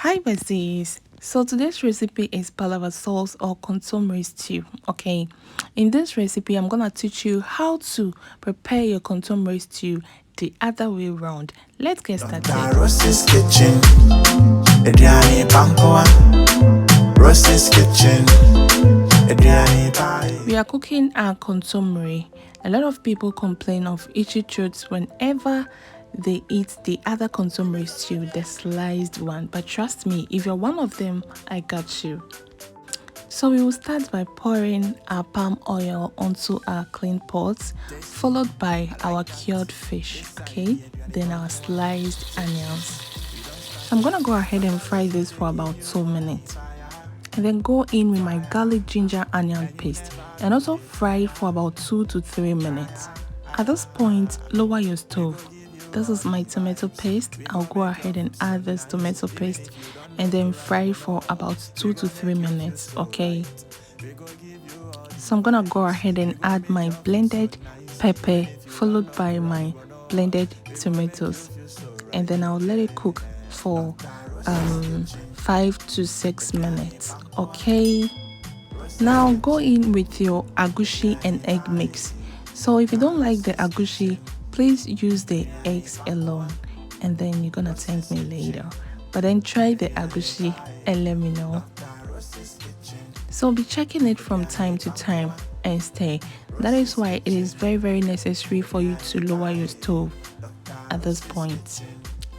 Hi besties, so today's recipe is palava sauce or kontomire stew. Okay, in this recipe I'm gonna teach you how to prepare your kontomire stew the other way around. Let's get started. Ross's kitchen, Adriani Pankoa, Ross's kitchen, Adriani Pai. We are cooking our kontomire. A lot of people complain of itchy throats whenever they eat the other kontomire stew, the sliced one. But trust me, if you're one of them, I got you. So we will start by pouring our palm oil onto our clean pots, followed by our cured fish, okay? Then our sliced onions. So I'm gonna go ahead and fry this for about 2 minutes. And then go in with my garlic ginger onion paste and also fry for about 2 to 3 minutes. At this point, lower your stove. This is my tomato paste. I'll go ahead and add this tomato paste and then fry for about 2 to 3 minutes, okay? So I'm gonna go ahead and add my blended pepper followed by my blended tomatoes, and then I'll let it cook for 5 to 6 minutes, okay? Now go in with your agushi and egg mix. So if you don't like the agushi, please use the eggs alone, and then you're gonna thank me later. But then try the agushi and let me know. So be checking it from time to time and stir. That is why it is very necessary for you to lower your stove at this point.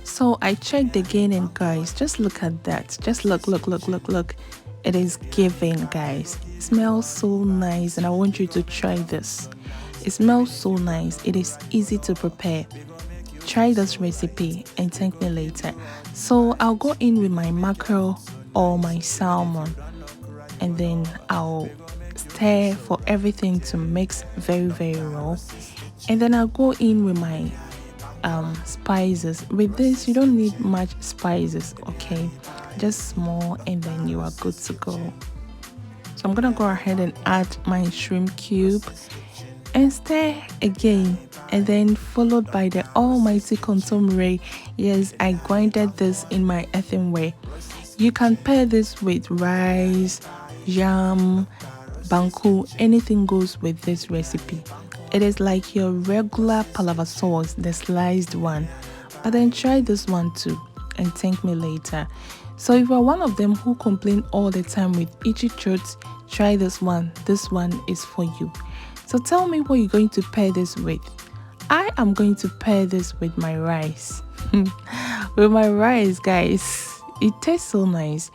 So I checked again, and guys, just look at that. Just look. It is giving, guys. It smells so nice, and I want you to try this. It smells so nice. It is easy to prepare. Try this recipe and thank me later. So I'll go in with my mackerel or my salmon, and then I'll stir for everything to mix very well. And then I'll go in with my spices. With this, you don't need much spices, okay? Just small, and then you are good to go. So I'm gonna go ahead and add my shrimp cube and stir again, and then followed by the almighty kontomire. Yes, I grinded this in my earthenware. You can pair this with rice, yam, banku, anything goes with this recipe. It is like your regular palava sauce, the sliced one. But then try this one too and thank me later. So if you're one of them who complain all the time with itchy throats, try this one. This one is for you. So tell me what you're going to pair this with. I am going to pair this with my rice. With my rice, guys. It tastes so nice.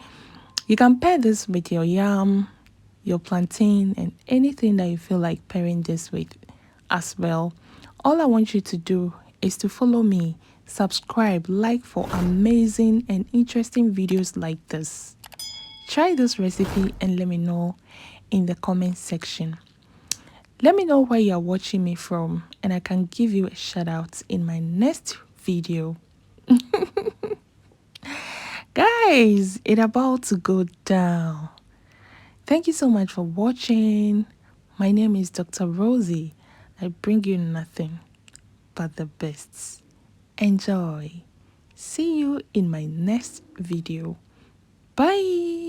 You can pair this with your yam, your plantain, and anything that you feel like pairing this with as well. All I want you to do is to follow me, subscribe, like for amazing and interesting videos like this. Try this recipe and let me know in the comment section. Let me know where you're watching me from, and I can give you a shout out in my next video. Guys, it's about to go down. Thank you so much for watching. My name is Dr. Rosie. I bring you nothing but the best. Enjoy. See you in my next video. Bye.